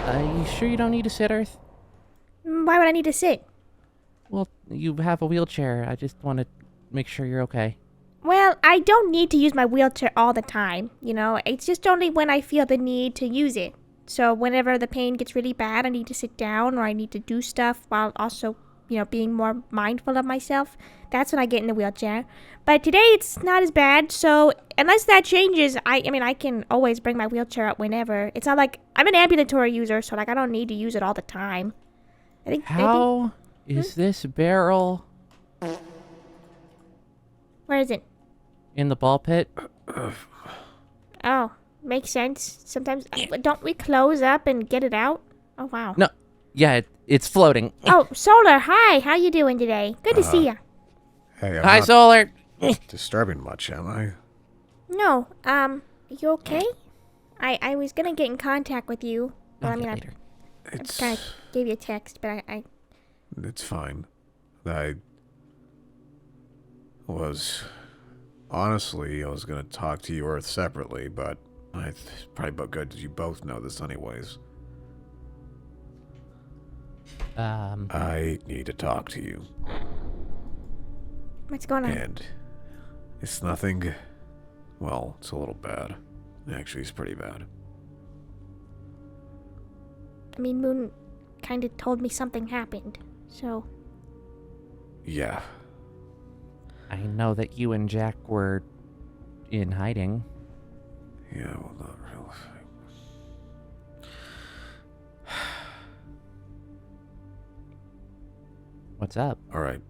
You sure you don't need to sit, Earth? Why would I need to sit? Well, you have a wheelchair. I just want to make sure you're okay. Well, I don't need to use my wheelchair all the time, you know? It's just only when I feel the need to use it. So whenever the pain gets really bad, I need to sit down or I need to do stuff while also, being more mindful of myself. That's when I get in the wheelchair. But today it's not as bad, so unless that changes, I can always bring my wheelchair up whenever. It's not like I'm an ambulatory user, so like I don't need to use it all the time. I think. How is this barrel Where is it? in the ball pit? Oh, makes sense. Sometimes don't we close up and get it out? Oh wow. No. Yeah, it's floating. Oh, Solar, hi. How you doing today? Good to see you. Hey, I'm Hi, not Solar. disturbing much, am I? No, you okay? I was gonna get in contact with you. Well, I Later. just kind of gave you a text, but It's fine. I was... Honestly, I was gonna talk to you Earth separately, but it's probably about good you both know this anyways. I need to talk to you. what's going on? And it's nothing... Well, it's a little bad. Actually, it's pretty bad. I mean, Moon kind of told me something happened, so Yeah. I know that you and Jack were in hiding. Yeah, well, not really. What's up? Alright.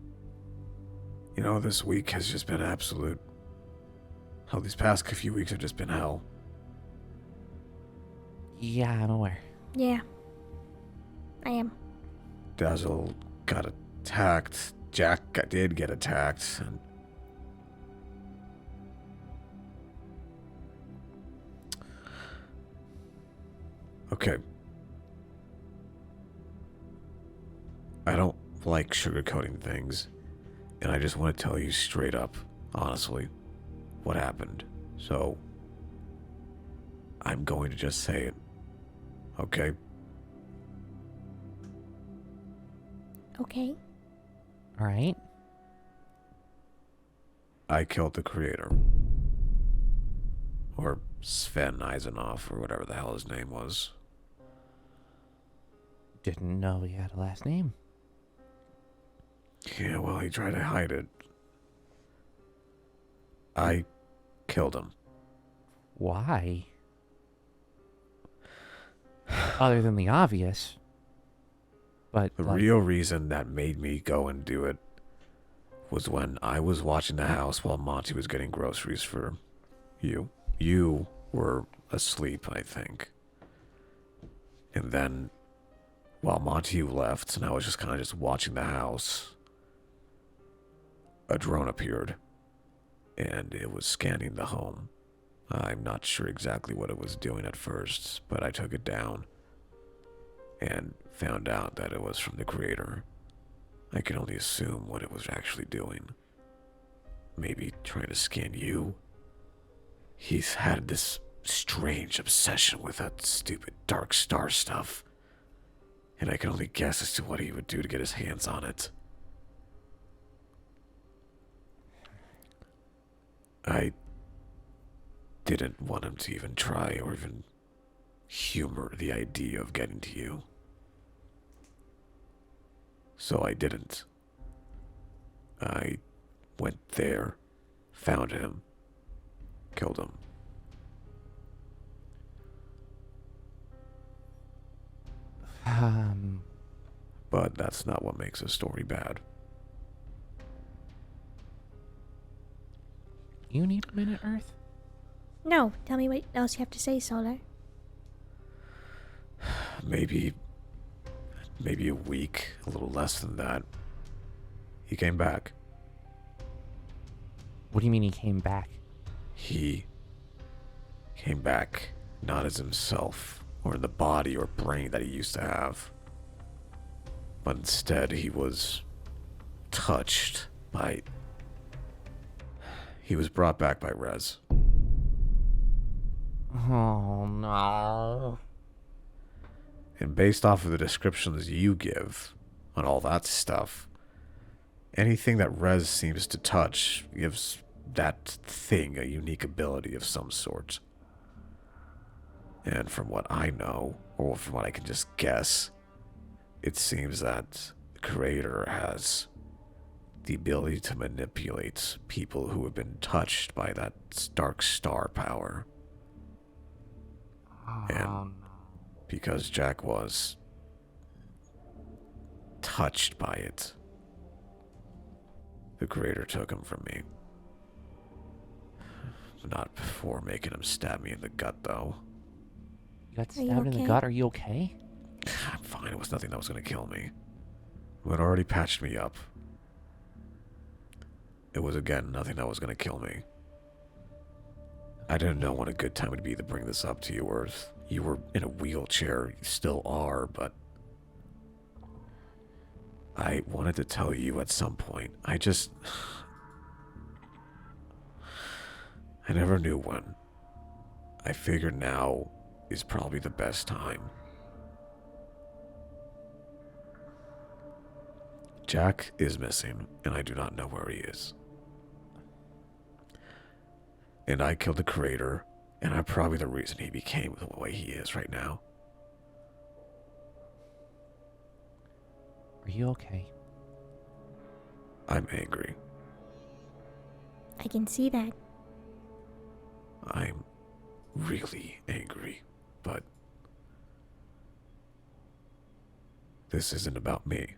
You know, this week has just been absolute... Hell, these past few weeks have just been hell. Yeah, I'm aware. yeah, I am. Dazzle got attacked. Jack did get attacked. And okay. I don't like sugarcoating things. And I just want to tell you straight up, honestly, what happened. So, I'm going to just say it. Okay? Okay. All right. I killed the creator. Or Sven Eisenhoff, or whatever the hell his name was. Didn't know he had a last name. Yeah, well, he tried to hide it. I killed him. Why? Other than the obvious. But The real reason that made me go and do it was when I was watching the house while Monty was getting groceries for you. You were asleep, I think. And then, while Monty left, and I was just kind of just watching the house, a drone appeared, and it was scanning the home. I'm not sure exactly what it was doing at first, but I took it down and found out that it was from the creator. I can only assume what it was actually doing. Maybe trying to scan you. He's had this strange obsession with that stupid Dark Star stuff, and I can only guess as to what he would do to get his hands on it. I didn't want him to even try or even humor the idea of getting to you. So I didn't. I went there, found him, killed him. But that's not what makes a story bad. You need a minute, Earth? No, tell me what else you have to say, Solar. Maybe a week, a little less than that. He came back. What do you mean he came back? He came back not as himself, or in the body or brain that he used to have. But instead, he was touched by... He was brought back by Rez. Oh, no. And based off of the descriptions you give on all that stuff, anything that Rez seems to touch gives that thing a unique ability of some sort. And from what I know, or from what I can just guess, it seems that the creator has the ability to manipulate people who have been touched by that dark star power. And because Jack was touched by it, the creator took him from me. Not before making him stab me in the gut, though. You got Are you stabbed in the okay? gut. Are you okay? I'm fine. It was nothing that was going to kill me. It had already patched me up. It was, again, nothing that was going to kill me. I didn't know when a good time would be to bring this up to you, Earth. You were in a wheelchair. You still are, but I wanted to tell you at some point. I never knew when. I figured now is probably the best time. Jack is missing, and I do not know where he is. And I killed the creator, and I'm probably the reason he became the way he is right now. Are you okay? I'm angry. I can see that. I'm really angry, but this isn't about me.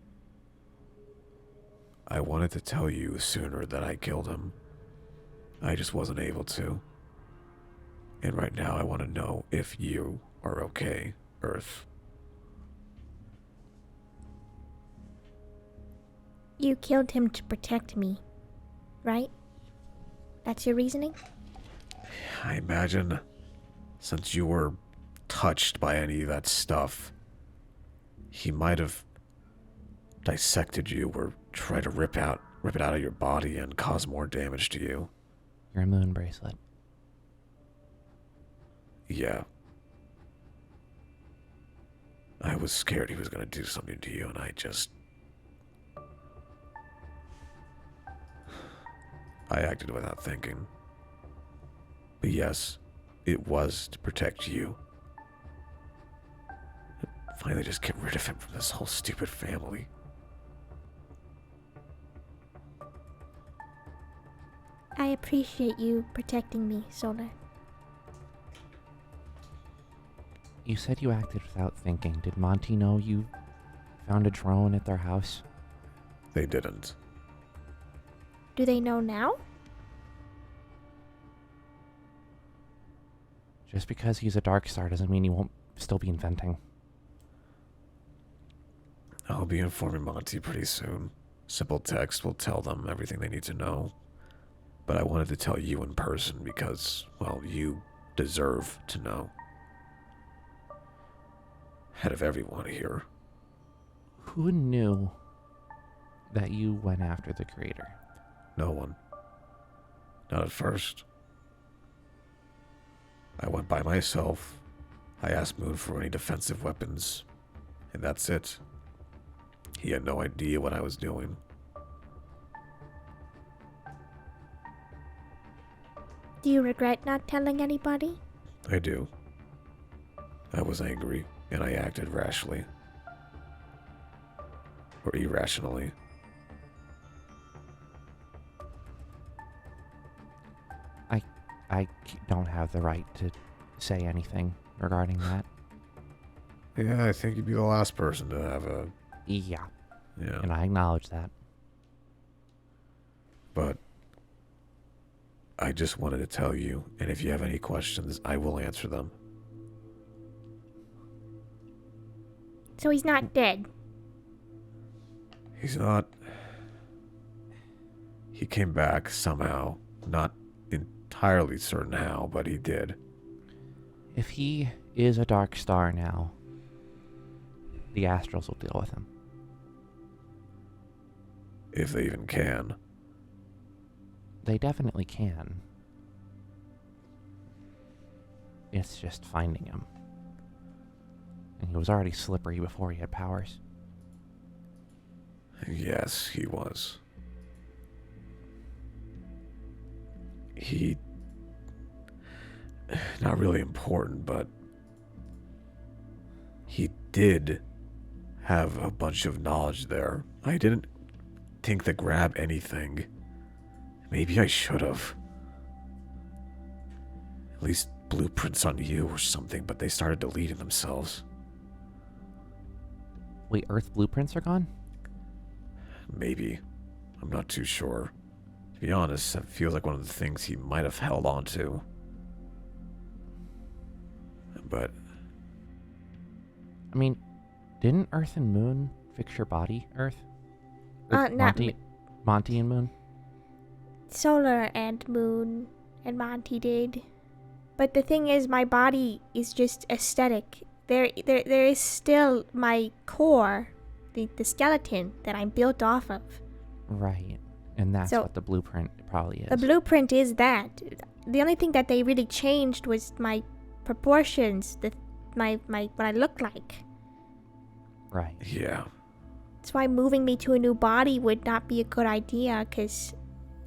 I wanted to tell you sooner that I killed him. I just wasn't able to. And right now I want to know if you are okay, Earth. You killed him to protect me, right? That's your reasoning? I imagine since you were touched by any of that stuff, he might have dissected you or tried to rip it out of your body and cause more damage to you. Your moon bracelet. Yeah. I was scared he was going to do something to you, and I acted without thinking. But yes, it was to protect you. Finally just get rid of him from this whole stupid family. I appreciate you protecting me, Solar. You said you acted without thinking. Did Monty know you found a drone at their house? They didn't. Do they know now? Just because he's a dark star doesn't mean he won't still be inventing. I'll be informing Monty pretty soon. Simple text will tell them everything they need to know. But I wanted to tell you in person because, well, you deserve to know. Head of everyone here. Who knew that you went after the creator? No one. Not at first. I went by myself. I asked Moon for any defensive weapons. And that's it. He had no idea what I was doing. Do you regret not telling anybody? I do. I was angry, and I acted rashly. Or irrationally. I don't have the right to say anything regarding that. Yeah, I think you'd be the last person to have a... Yeah, Yeah. and I acknowledge that. But I just wanted to tell you, and if you have any questions, I will answer them. So he's not dead. He's not... He came back somehow. Not entirely certain how, but he did. If he is a dark star now, the Astrals will deal with him. If they even can. They definitely can. It's just finding him. and he was already slippery before he had powers. Yes, he was. He... Not really important, but... He did have a bunch of knowledge there. I didn't think to grab anything. Maybe I should have. At least blueprints on you or something, but they started deleting themselves. Wait, Earth blueprints are gone? Maybe. I'm not too sure. To be honest, that feels like one of the things he might have held on to. But... I mean, didn't Earth and Moon fix your body, Earth? Not Monty and Moon? Solar and Moon and Monty did. But the thing is, my body is just aesthetic. There is still my core, the skeleton that I'm built off of. Right. And that's So- what the blueprint probably is. The blueprint is that. The only thing that they really changed was my proportions, my what I look like. Right. yeah, That's why moving me to a new body would not be a good idea, because,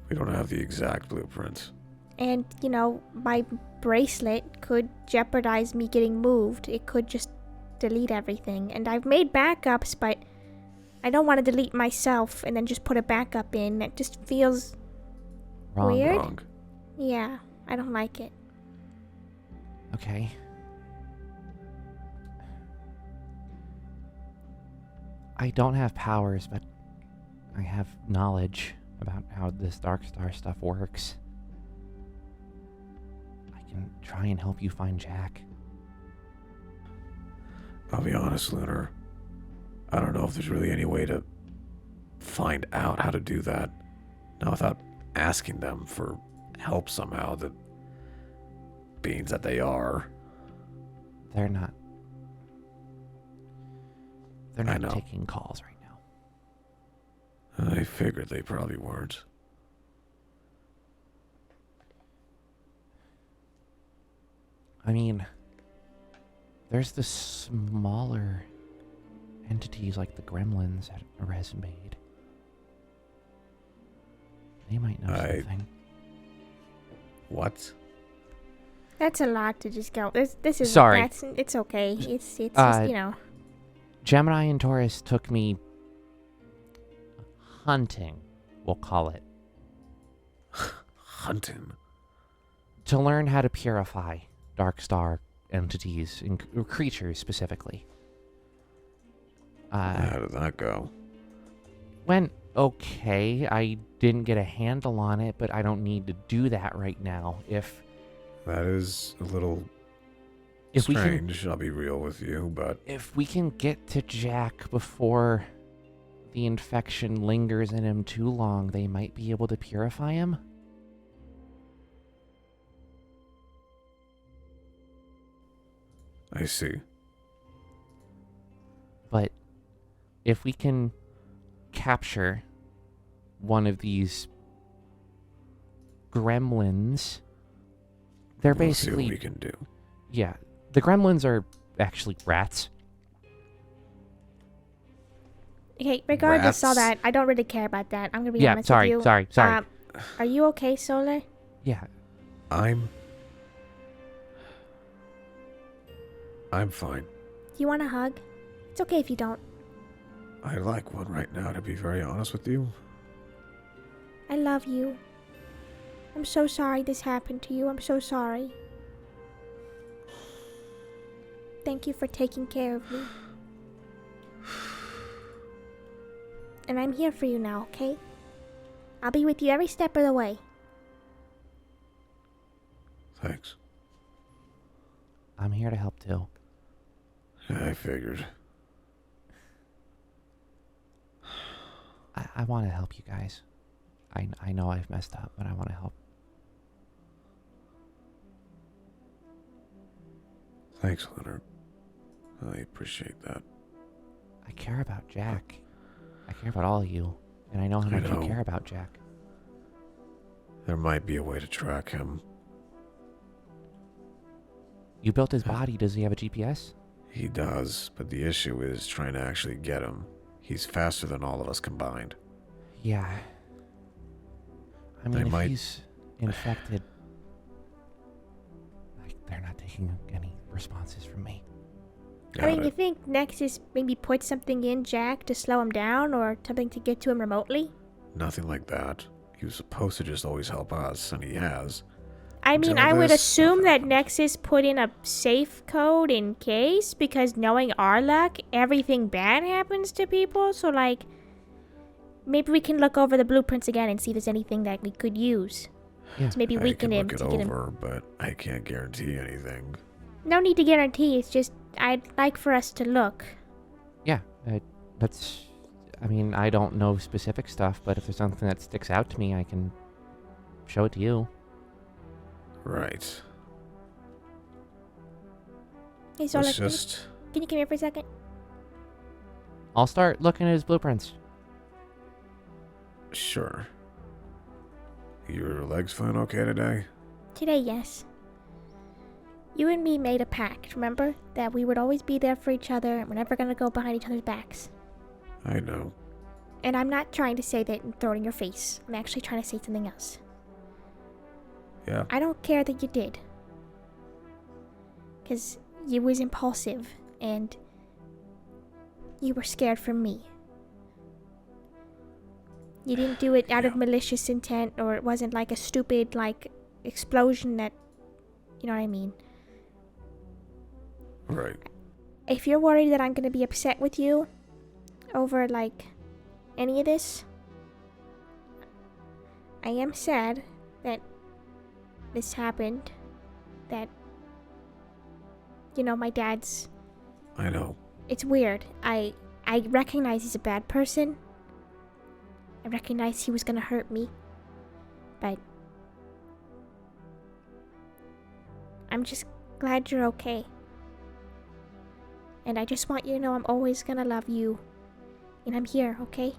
we don't have the exact blueprints. and, you know, my bracelet could jeopardize me getting moved. It could just delete everything. And I've made backups, but I don't want to delete myself and then just put a backup in. It just feels Wrong. weird. Wrong. Yeah, I don't like it. Okay. I don't have powers, but I have knowledge about how this Dark Star stuff works. I can try and help you find Jack. I'll be honest, Lunar. I don't know if there's really any way to find out how to do that. Now, without asking them for help somehow, the beings that they are. They're not I know. taking calls right now. I figured they probably weren't. I mean, there's the smaller entities like the gremlins that Rez made. They might know something. What? That's a lot to just go. This is Sorry. It's okay. It's just, you know. Gemini and Taurus took me hunting, we'll call it, Hunting? to learn how to purify Dark Star entities and creatures specifically. How did that go? Went okay. I didn't get a handle on it, but I don't need to do that right now. If That is a little we can strange, I'll be real with you, but if we can get to Jack before the infection lingers in him too long, they might be able to purify him. I see. But if we can capture one of these gremlins, they're We'll see basically what we can do. yeah. The gremlins are actually rats. Okay, regardless of all Rats. that, I don't really care about that. I'm gonna be Yeah, honest sorry, with you. sorry. Are you okay, Solar? Yeah, I'm fine. Do you want a hug? It's okay if you don't. I'd like one right now, to be very honest with you. I love you. I'm so sorry this happened to you. I'm so sorry. Thank you for taking care of me. And I'm here for you now, okay? I'll be with you every step of the way. Thanks. I'm here to help too. I figured. I want to help you guys. I know I've messed up, but I want to help. Thanks, Leonard. I appreciate that. I care about Jack. I care about all of you, and I know how I much know. you care about Jack. There might be a way to track him. You built his body. Does he have a GPS? He does, but the issue is trying to actually get him. He's faster than all of us combined. Yeah. I mean, if might- he's infected, like, they're not taking any responses from me. I mean, Got you it. think Nexus maybe put something in Jack to slow him down or something to get to him remotely? Nothing like that. He was supposed to just always help us, and he has. I mean, Until I would this assume stuff that happened. Nexus put in a safe code in case, because knowing our luck, everything bad happens to people. So, like, maybe we can look over the blueprints again and see if there's anything that we could use Yeah. to maybe I weaken can him look to it get him. over, but I can't guarantee anything. No need to guarantee. It's just I'd like for us to look. Yeah. That's. I mean, I don't know specific stuff, but if there's something that sticks out to me, I can show it to you. Right. Hey, so Let's like, just... can you come here for a second? I'll start looking at his blueprints. Sure. Your legs feeling okay today? Today, yes. You and me made a pact, remember? That we would always be there for each other and we're never gonna go behind each other's backs. I know. And I'm not trying to say that and throw it in your face. I'm actually trying to say something else. Yeah. I don't care that you did. Because you was impulsive and you were scared for me. You didn't do it out of Yeah. malicious intent, or it wasn't like a stupid, like, explosion that... You know what I mean? Right. If you're worried that I'm gonna be upset with you over, like, any of this, I am sad that this happened. That, you know, my dad's... I know. It's weird. I recognize he's a bad person. I recognize he was gonna hurt me. But I'm just glad you're okay. And I just want you to know I'm always gonna love you. And I'm here, okay?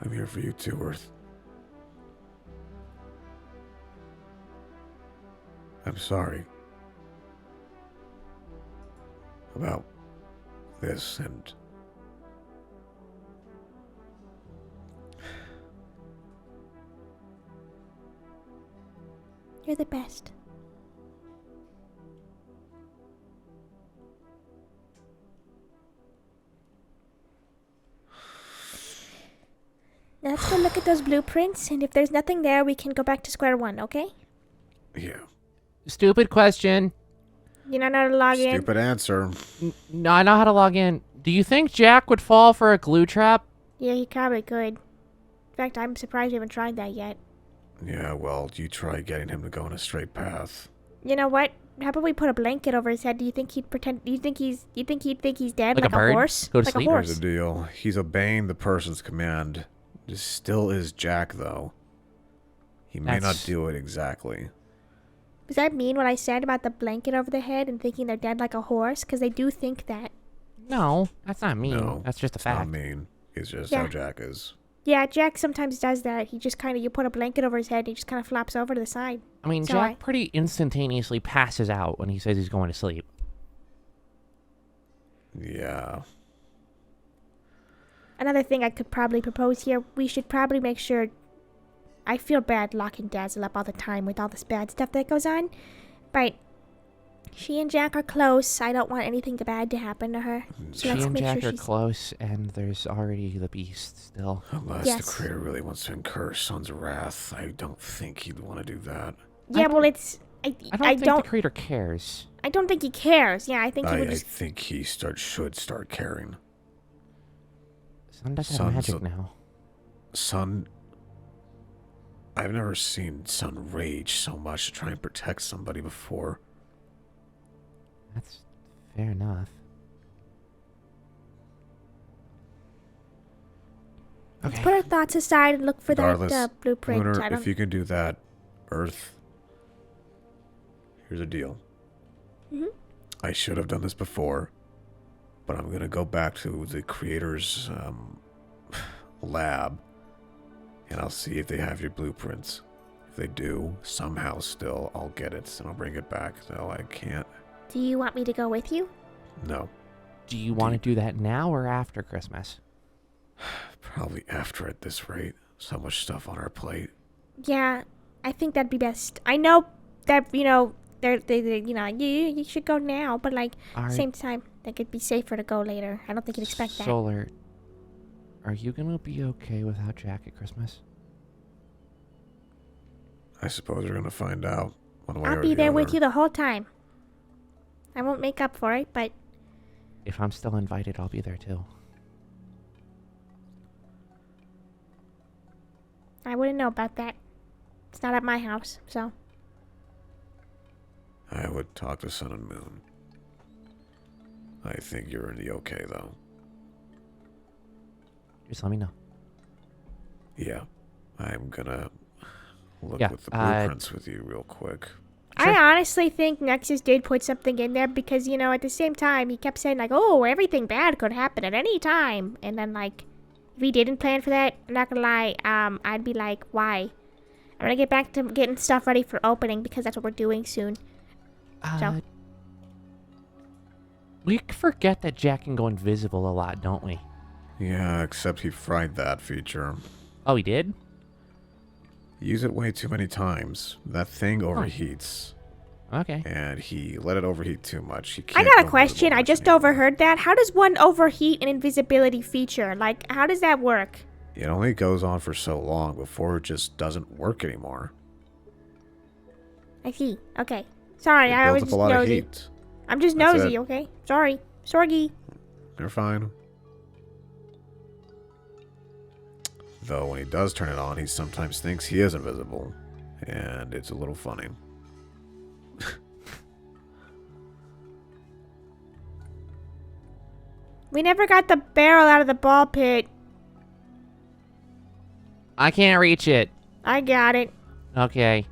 I'm here for you too, Earth. I'm sorry. About this and... You're the best. Now let's go look at those blueprints, and if there's nothing there, we can go back to square one, okay? Yeah. Stupid question. You don't know how to log in? Stupid answer. No, I know how to log in. Do you think Jack would fall for a glue trap? Yeah, he probably could. In fact, I'm surprised we haven't tried that yet. Yeah, well, you try getting him to go on a straight path. You know what? How about we put a blanket over his head? Do you think he'd pretend? Do you think he'd think he's dead, Like a bird? horse? Go to like sleep? a Here's horse. the deal. He's obeying the person's command. This still is Jack, though. He may not That's- do it exactly. Does that mean what I said about the blanket over their head and thinking they're dead like a horse? Because they do think that. No, that's not mean. No, That's just a It's not fact. mean. It's just Yeah. how Jack is. Yeah, Jack sometimes does that. He just kind of, you put a blanket over his head and he just kind of flops over to the side. I mean, So Jack pretty instantaneously passes out when he says he's going to sleep. Yeah. Another thing I could probably propose here, we should probably make sure... I feel bad locking Dazzle up all the time with all this bad stuff that goes on, but she and Jack are close. I don't want anything bad to happen to her. So She let's and make Jack sure are she's... close, and there's already the beast still. Unless Yes. the creator really wants to incur Son's wrath, I don't think he'd want to do that. Yeah, well, it's... I don't think the creator cares. I don't think he cares. Yeah, I think he I, would I just... think he should start caring. Son does have Son's magic a- now. Son... I've never seen Son rage so much to try and protect somebody before. That's fair enough. Let's Okay. put our thoughts aside and look for Regardless, that blueprint. Lunar, I don't... if you can do that, Earth, here's a deal. Mhm. I should have done this before, but I'm going to go back to the creator's lab, and I'll see if they have your blueprints. If they do, somehow still, I'll get it, and I'll bring it back. So I can't Do you want me to go with you? No. Do you want to do that now or after Christmas? Probably after at this rate. So much stuff on our plate. Yeah, I think that'd be best. I know that, you should go now, but, like, same time, I think it'd be safer to go later. I don't think you'd expect that. Solar, are you going to be okay without Jack at Christmas? I suppose we're going to find out one way I'll or be the there with other. you the whole time. I won't make up for it, but If I'm still invited, I'll be there too. I wouldn't know about that. It's not at my house, so. I would talk to Sun and Moon. I think you're in the okay, though. Just let me know. Yeah. I'm gonna look Yeah, with the blueprints with you real quick. I honestly think Nexus did put something in there because, at the same time, he kept saying, like, oh, everything bad could happen at any time. And then, like, if he didn't plan for that, I'm not gonna lie, I'd be like, why? I'm gonna get back to getting stuff ready for opening because that's what we're doing soon. So. We forget that Jack can go invisible a lot, don't we? Yeah, except he fried that feature. Oh, he did? Use it way too many times. That thing overheats. Okay. And he let it overheat too much. He I can't got a go question. invisible I much just anymore. overheard that. How does one overheat an invisibility feature? Like, how does that work? It only goes on for so long before it just doesn't work anymore. I see. Okay. Sorry, It I builds was up a lot nosy. of heat. I'm just That's nosy, it. okay? Sorry. Sorgy. You're fine. Though when he does turn it on, he sometimes thinks he is invisible. And it's a little funny. We never got the barrel out of the ball pit. I can't reach it. I got it. Okay.